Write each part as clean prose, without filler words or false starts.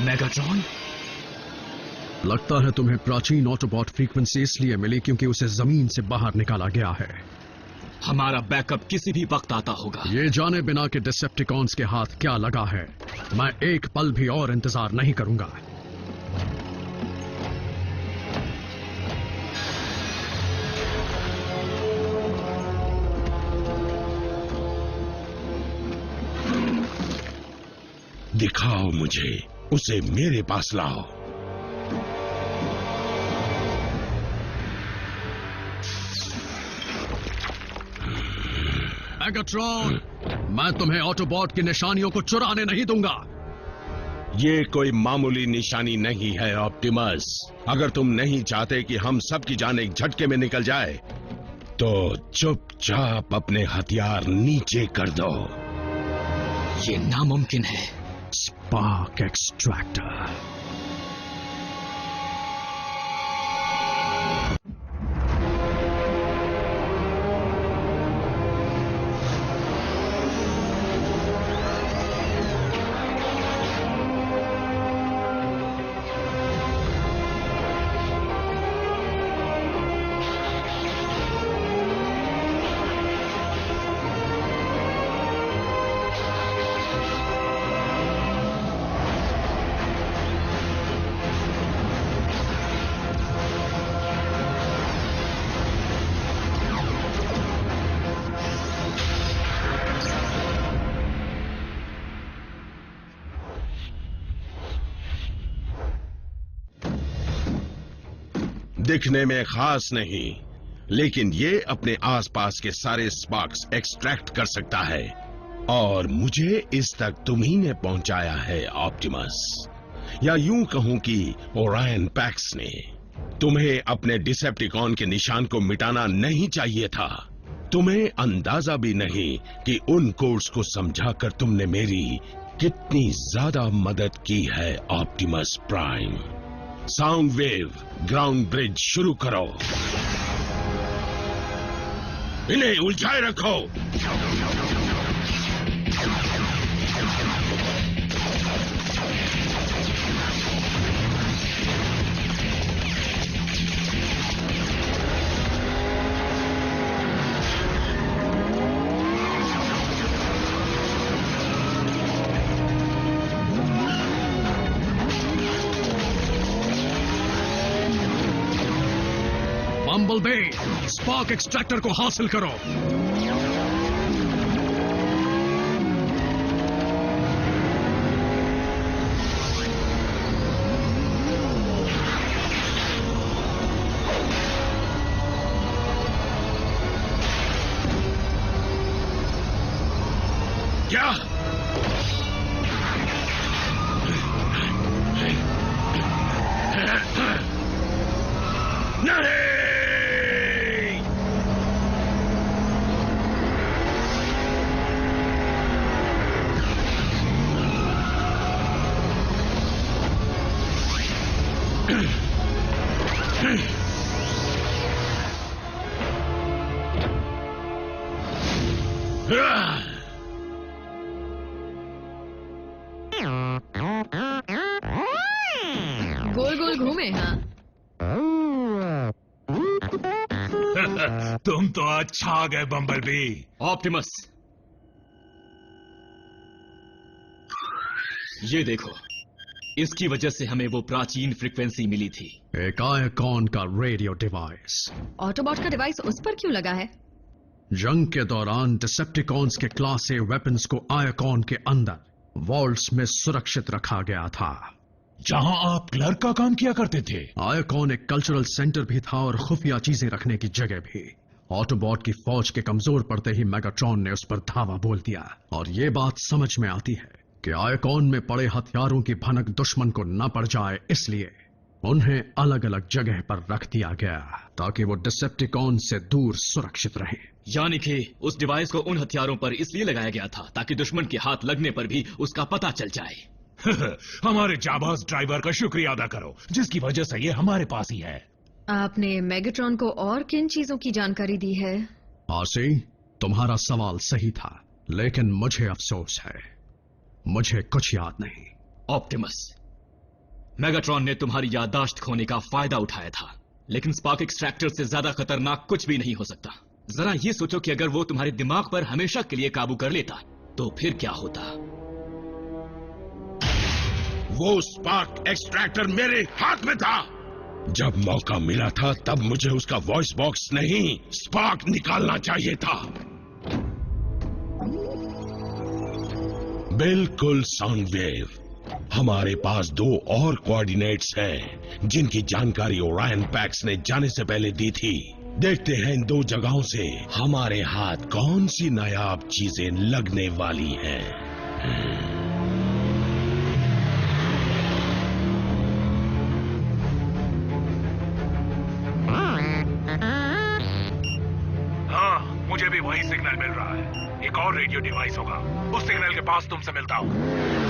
Megatron? लगता है तुम्हें प्राचीन ऑटोबॉट फ्रीक्वेंसी इसलिए मिली क्योंकि उसे जमीन से बाहर निकाला गया है। हमारा बैकअप किसी भी वक्त आता होगा। ये जाने बिना कि डिसेप्टिकॉन्स के हाथ क्या लगा है, मैं एक पल भी और इंतजार नहीं करूंगा। दिखाओ मुझे, उसे मेरे पास लाओ। मेगाट्रॉन, मैं तुम्हें ऑटोबॉट की निशानियों को चुराने नहीं दूंगा। ये कोई मामूली निशानी नहीं है ऑप्टिमस। अगर तुम नहीं चाहते कि हम सब की जान एक झटके में निकल जाए, तो चुपचाप अपने हथियार नीचे कर दो। ये नामुमकिन है। Spark extractor. दिखने में खास नहीं, लेकिन ये अपने आसपास के सारे स्पार्क्स एक्सट्रैक्ट कर सकता है, और मुझे इस तक तुम्ही ने पहुंचाया है ऑप्टिमस। या यूं कहूं कि ओरायन पैक्स ने। तुम्हें अपने डिसेप्टिकॉन के निशान को मिटाना नहीं चाहिए था। तुम्हें अंदाजा भी नहीं कि उन कोड्स को समझाकर तुमने मेरी कितनी ज्यादा मदद की है Optimus prime. Sound wave ground bridge शुरू करो। इन्हें उलझाए रखो। बम्बलबे, स्पार्क एक्सट्रैक्टर को हासिल करो। क्या? नहीं! गोल गोल घूमे। हाँ, तुम तो आज छा गए बम्बलबी। ऑप्टिमस, ये देखो, इसकी वजह से हमें वो प्राचीन फ्रीक्वेंसी मिली थी। एक आयकॉन का रेडियो डिवाइस। ऑटोबॉट का डिवाइस उस पर क्यों लगा है? जंग के दौरान डिसेप्टिकॉन्स के क्लास ए वेपन्स को आयकॉन के अंदर वॉल्ट्स में सुरक्षित रखा गया था, जहां आप क्लर्क का काम किया करते थे। आयकॉन एक कल्चरल सेंटर भी था और खुफिया चीजें रखने की जगह भी। ऑटोबॉट की फौज के कमजोर पड़ते ही मेगाट्रॉन ने उस पर धावा बोल दिया, और ये बात समझ में आती है कि आयकॉन में पड़े हथियारों की भनक दुश्मन को न पड़ जाए, इसलिए उन्हें अलग अलग जगह पर रख दिया गया ताकि वो डिसेप्टिकॉन से दूर सुरक्षित रहे। यानी कि उस डिवाइस को उन हथियारों पर इसलिए लगाया गया था ताकि दुश्मन के हाथ लगने पर भी उसका पता चल जाए। हमारे जाबाज ड्राइवर का शुक्रिया अदा करो, जिसकी वजह से ये हमारे पास ही है। आपने मेगाट्रॉन को और किन चीजों की जानकारी दी है? आरसी, तुम्हारा सवाल सही था, लेकिन मुझे अफसोस है, मुझे कुछ याद नहीं। ऑप्टिमस, मेगाट्रॉन ने तुम्हारी याददाश्त खोने का फायदा उठाया था, लेकिन स्पार्क एक्सट्रैक्टर से ज्यादा खतरनाक कुछ भी नहीं हो सकता। जरा ये सोचो कि अगर वो तुम्हारे दिमाग पर हमेशा के लिए काबू कर लेता तो फिर क्या होता। वो स्पार्क एक्सट्रैक्टर मेरे हाथ में था। जब मौका मिला था तब मुझे उसका वॉइस बॉक्स नहीं, स्पार्क निकालना चाहिए था। बिल्कुल साउंडवेव। हमारे पास 2 और कोऑर्डिनेट्स हैं जिनकी जानकारी ओरायन पैक्स ने जाने से पहले दी थी। देखते हैं इन 2 जगहों से हमारे हाथ कौन सी नायाब चीजें लगने वाली हैं। हाँ, मुझे भी वही सिग्नल मिल रहा है। एक और रेडियो डिवाइस होगा, उस सिग्नल के पास तुमसे मिलता हूँ।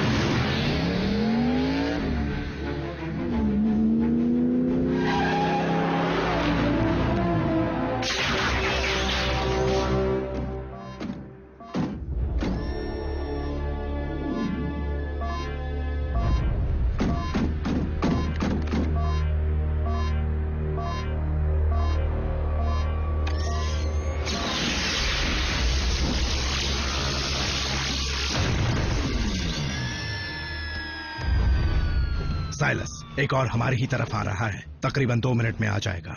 साइलस, एक और हमारी ही तरफ आ रहा है। तकरीबन 2 मिनट में आ जाएगा।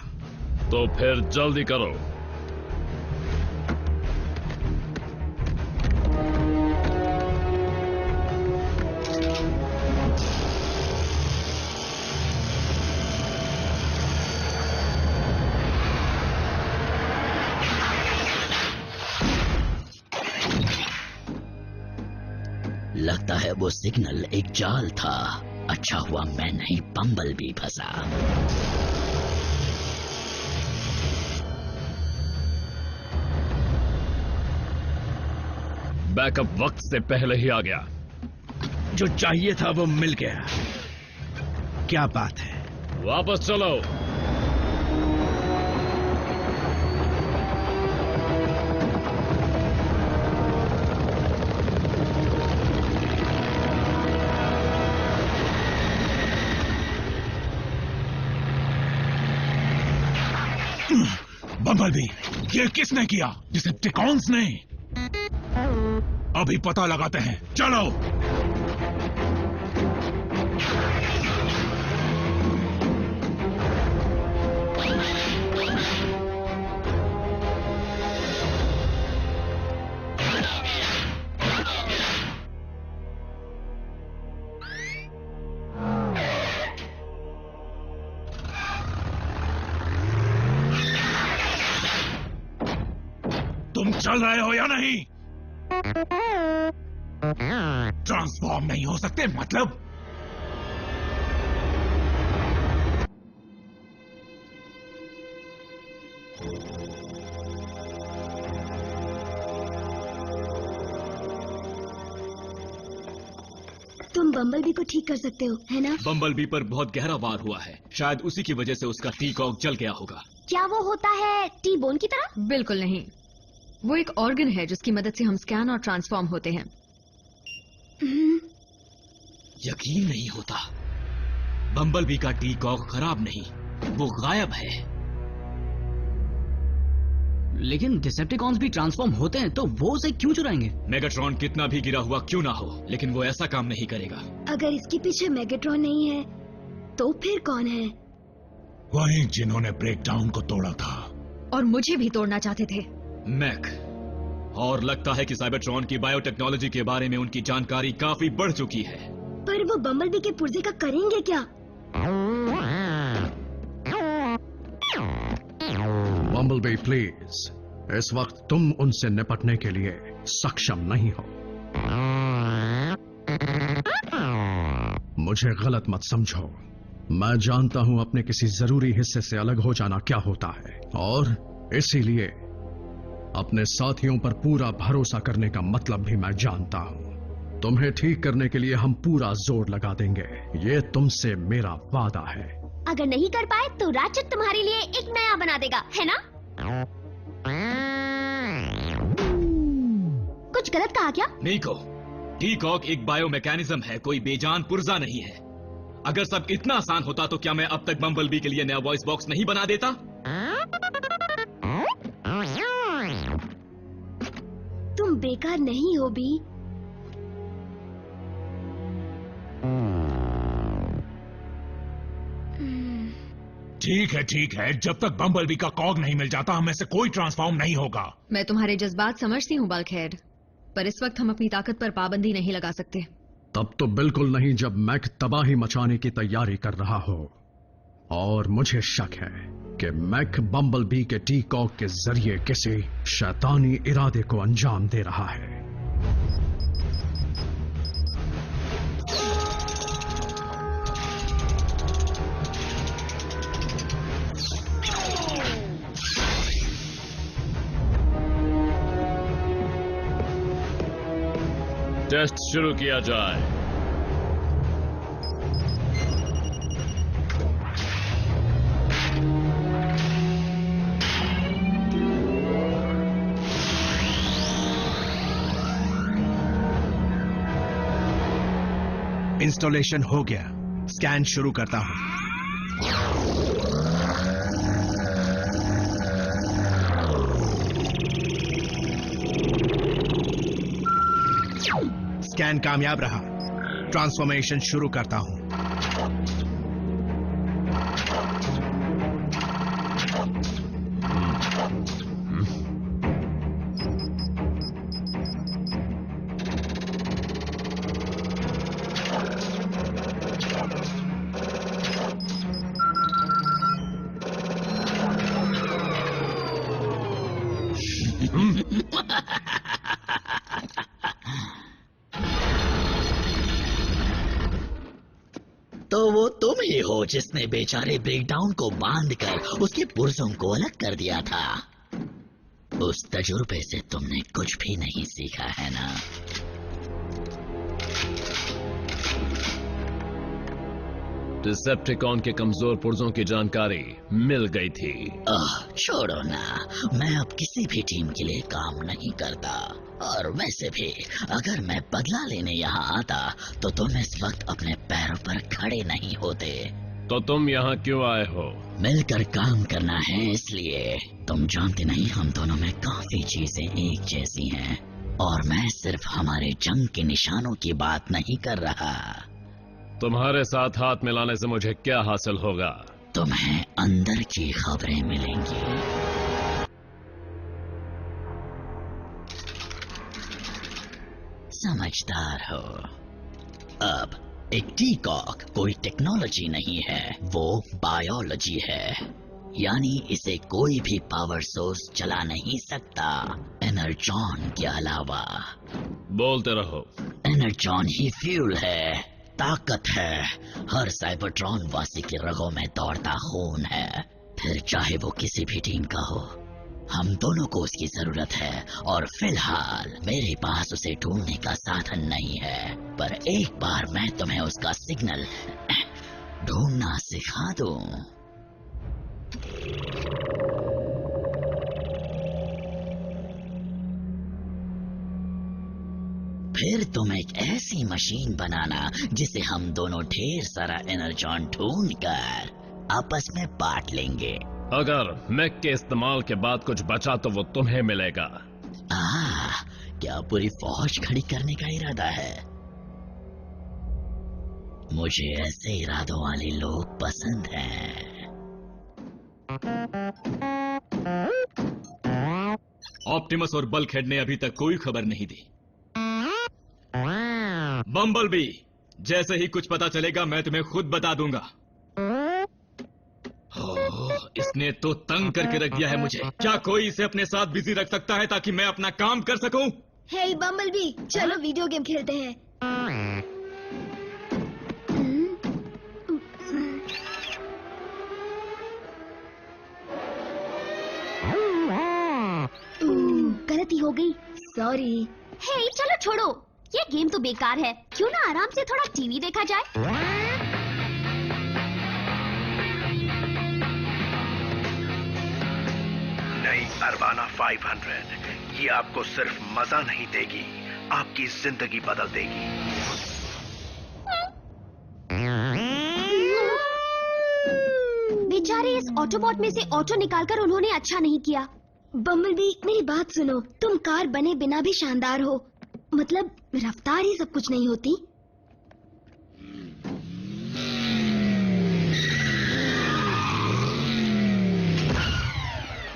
तो फिर जल्दी करो। लगता है वो सिग्नल एक जाल था। अच्छा हुआ मैं नहीं, बम्बल भी फंसा। बैकअप वक्त से पहले ही आ गया। जो चाहिए था वो मिल गया। क्या बात है। वापस चलो। बम्बलबी, ये किसने किया? डिसेप्टिकॉन्स ने। अभी पता लगाते हैं, चलो। तुम चल रहे हो या नहीं? ट्रांसफॉर्म नहीं हो सकते मतलब? तुम बम्बलबी को ठीक कर सकते हो, है ना? बम्बलबी पर बहुत गहरा वार हुआ है, शायद उसी की वजह से उसका टी-कॉक जल गया होगा। क्या वो होता है टी बोन की तरह? बिल्कुल नहीं, वो एक ऑर्गन है जिसकी मदद से हम स्कैन और ट्रांसफॉर्म होते हैं। यकीन नहीं होता, बम्बलबी का टी-कॉक खराब नहीं, वो गायब है। लेकिन डिसेप्टिकॉन्स भी ट्रांसफॉर्म होते हैं, तो वो उसे क्यों चुराएंगे? मेगाट्रॉन कितना भी गिरा हुआ क्यों ना हो, लेकिन वो ऐसा काम नहीं करेगा। अगर इसके पीछे मेगाट्रॉन नहीं है तो फिर कौन है? वही जिन्होंने ब्रेकडाउन को तोड़ा था और मुझे भी तोड़ना चाहते थे। मैक, और लगता है कि साइबरट्रॉन की बायोटेक्नोलॉजी के बारे में उनकी जानकारी काफी बढ़ चुकी है। पर वो बम्बलबी के पुर्जे का करेंगे क्या? बम्बलबी प्लीज, इस वक्त तुम उनसे निपटने के लिए सक्षम नहीं हो। मुझे गलत मत समझो, मैं जानता हूं अपने किसी जरूरी हिस्से से अलग हो जाना क्या होता है, और इसीलिए अपने साथियों पर पूरा भरोसा करने का मतलब भी मैं जानता हूं। तुम्हें ठीक करने के लिए हम पूरा जोर लगा देंगे, ये तुमसे मेरा वादा है। अगर नहीं कर पाए तो राचेट तुम्हारे लिए एक नया बना देगा, है ना? कुछ गलत कहा क्या? निको, टी-कॉक एक बायो मैकेनिज्म है, कोई बेजान पुर्जा नहीं है। अगर सब इतना आसान होता तो क्या मैं अब तक बम्बल बी के लिए नया वॉइस बॉक्स नहीं बना देता? तुम बेकार नहीं हो बी। ठीक है, जब तक बम्बल बी का कॉग नहीं मिल जाता हमें से कोई ट्रांसफॉर्म नहीं होगा। मैं तुम्हारे जज्बात समझती हूँ बल्कहेड, पर इस वक्त हम अपनी ताकत पर पाबंदी नहीं लगा सकते। तब तो बिल्कुल नहीं जब मैक तबाही मचाने की तैयारी कर रहा हो। और मुझे शक है कि मैक बम्बल बी के टी कॉग के जरिए किसी शैतानी इरादे को अंजाम दे रहा है। टेस्ट शुरू किया जाए। इंस्टॉलेशन हो गया, स्कैन शुरू करता हूं। स्कैन कामयाब रहा, ट्रांसफॉर्मेशन शुरू करता हूं। तो वो तुम ही हो जिसने बेचारे ब्रेकडाउन को बांधकर उसके पुर्जों को अलग कर दिया था। उस तजुर्बे से तुमने कुछ भी नहीं सीखा है ना? डिसेप्टिकॉन के कमजोर पुर्जों की जानकारी मिल गई थी। छोड़ो ना, मैं अब किसी भी टीम के लिए काम नहीं करता। और वैसे भी अगर मैं बदला लेने यहाँ आता तो तुम इस वक्त अपने पैरों पर खड़े नहीं होते। तो तुम यहाँ क्यों आए हो? मिलकर काम करना है इसलिए। तुम जानते नहीं, हम दोनों में काफी चीजें एक जैसी हैं। और मैं सिर्फ हमारे जंग के निशानों की बात नहीं कर रहा। तुम्हारे साथ हाथ मिलाने से मुझे क्या हासिल होगा? तुम्हें अंदर की खबरें मिलेंगी। समझदार हो। अब एक टी-कॉक कोई टेक्नोलॉजी नहीं है, वो बायोलॉजी है। यानी इसे कोई भी पावर सोर्स चला नहीं सकता एनर्जॉन के अलावा। बोलते रहो। एनर्जॉन ही फ्यूल है, ताकत है, हर साइबरट्रॉन वासी के रगों में दौड़ता खून है। फिर चाहे वो किसी भी टीम का हो, हम दोनों को उसकी जरूरत है। और फिलहाल मेरे पास उसे ढूंढने का साधन नहीं है, पर एक बार मैं तुम्हें उसका सिग्नल ढूंढना सिखा दूं। फिर तुम एक ऐसी मशीन बनाना जिसे हम दोनों ढेर सारा एनर्जॉन ढूंढकर आपस में बांट लेंगे। अगर मैक के इस्तेमाल के बाद कुछ बचा तो वो तुम्हें मिलेगा। क्या पूरी फौज खड़ी करने का इरादा है? मुझे ऐसे इरादों वाले लोग पसंद हैं। ऑप्टिमस और बल्कहेड ने अभी तक कोई खबर नहीं दी। बम्बलबी, जैसे ही कुछ पता चलेगा मैं तुम्हें खुद बता दूंगा। इसने तो तंग करके रख दिया है मुझे। क्या कोई इसे अपने साथ बिजी रख सकता है ताकि मैं अपना काम कर सकूं? हे बम्बलबी, चलो वीडियो गेम खेलते हैं। गलती हो गई, सॉरी। हे चलो छोड़ो, ये गेम तो बेकार है। क्यों ना आराम से थोड़ा टीवी देखा जाए? नई अरबाना 500 ये आपको सिर्फ मजा नहीं देगी, आपकी जिंदगी बदल देगी। बेचारे इस ऑटोबॉट में से ऑटो निकालकर उन्होंने अच्छा नहीं किया। बम्बलबी, मेरी बात सुनो, तुम कार बने बिना भी शानदार हो। मतलब रफ्तार ही सब कुछ नहीं होती।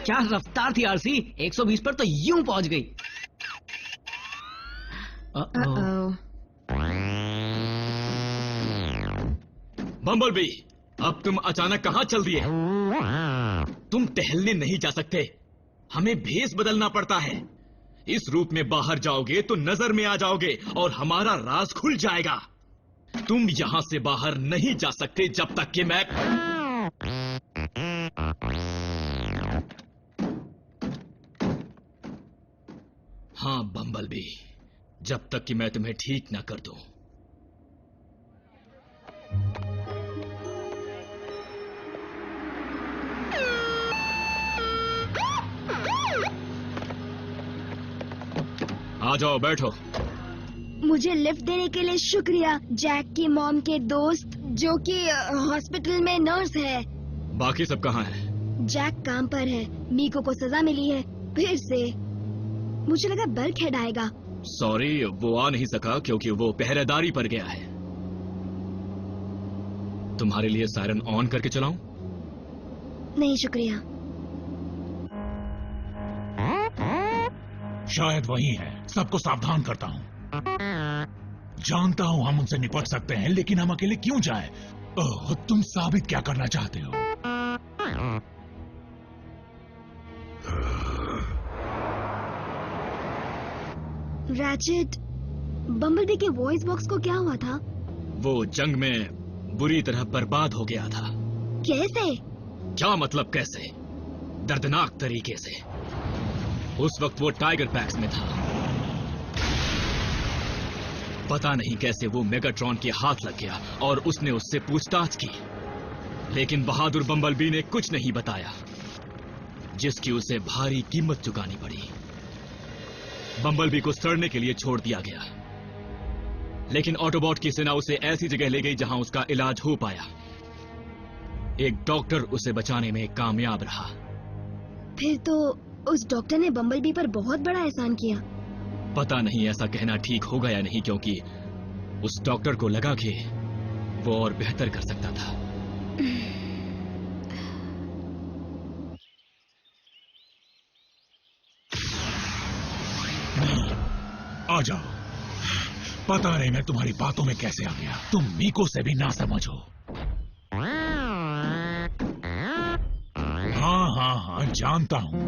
क्या रफ्तार थी आरसी, 120 पर तो यूं पहुंच गई। बम्बलबी, अब तुम अचानक कहां चल दिए? तुम टहलने नहीं जा सकते, हमें भेष बदलना पड़ता है। इस रूप में बाहर जाओगे तो नजर में आ जाओगे और हमारा राज खुल जाएगा। तुम यहां से बाहर नहीं जा सकते जब तक कि मैं... हाँ बम्बलबी, जब तक कि मैं तुम्हें ठीक ना कर दूं। आ जाओ, बैठो। मुझे लिफ्ट देने के लिए शुक्रिया, जैक की मॉम के दोस्त जो कि हॉस्पिटल में नर्स है। बाकी सब कहाँ है? जैक काम पर है, मीको को सजा मिली है फिर से। मुझे लगा बल्कहेड आएगा। सॉरी, वो आ नहीं सका क्योंकि वो पहरेदारी पर गया है। तुम्हारे लिए सायरन ऑन करके चलाऊं? नहीं शुक्रिया। शायद वही है, सबको सावधान करता हूँ। जानता हूँ हम उनसे निपट सकते हैं, लेकिन हम अकेले क्यों जाएं? ओह, तुम साबित क्या करना चाहते हो? रैचेट, बम्बलबी के वॉइस बॉक्स को क्या हुआ था? वो जंग में बुरी तरह बर्बाद हो गया था। कैसे? क्या मतलब कैसे? दर्दनाक तरीके से। उस वक्त वो टाइगर पैक्स में था। पता नहीं कैसे वो मेगाट्रॉन के हाथ लग गया और उसने उससे पूछताछ की, लेकिन बहादुर बम्बलबी ने कुछ नहीं बताया, जिसकी उसे भारी कीमत चुकानी पड़ी। बम्बलबी को सड़ने के लिए छोड़ दिया गया, लेकिन ऑटोबॉट की सेना उसे ऐसी जगह ले गई जहां उसका इलाज हो पाया। एक डॉक्टर उसे बचाने में कामयाब रहा। फिर तो उस डॉक्टर ने बम्बलबी पर बहुत बड़ा एहसान किया। पता नहीं ऐसा कहना ठीक होगा या नहीं, क्योंकि उस डॉक्टर को लगा कि वो और बेहतर कर सकता था। नहीं, आ जाओ। पता नहीं मैं तुम्हारी बातों में कैसे आ गया। तुम मीको से भी ना समझो। हाँ, जानता हूँ।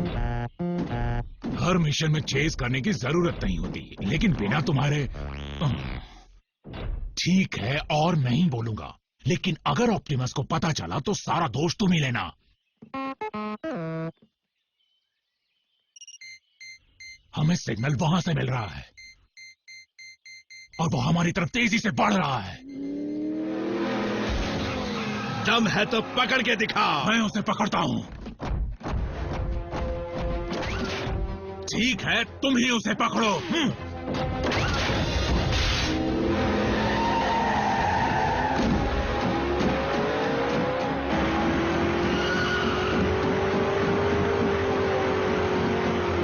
हर मिशन में चेस करने की जरूरत नहीं होती, लेकिन बिना तुम्हारे... ठीक है, और नहीं बोलूंगा, लेकिन अगर ऑप्टिमस को पता चला तो सारा दोष तुम ही लेना। हमें सिग्नल वहां से मिल रहा है और वो हमारी तरफ तेजी से बढ़ रहा है। दम है तो पकड़ के दिखा। मैं उसे पकड़ता हूं। ठीक है, तुम ही उसे पकड़ो।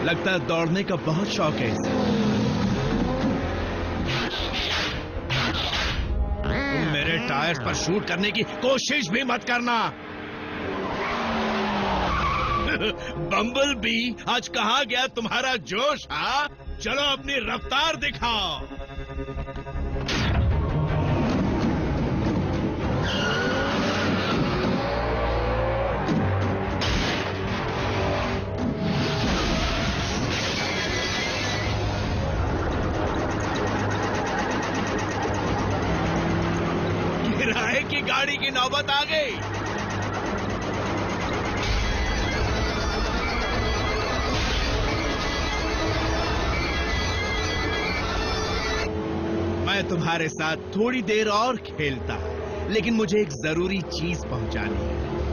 लगता है दौड़ने का बहुत शौक है इसे। तुम मेरे टायर्स पर शूट करने की कोशिश भी मत करना। बम्बलबी, आज कहाँ गया तुम्हारा जोश? हाँ, चलो अपनी रफ्तार दिखाओ। किराए की गाड़ी की नौबत आ गई। मैं तुम्हारे साथ थोड़ी देर और खेलता, लेकिन मुझे एक जरूरी चीज पहुंचानी है।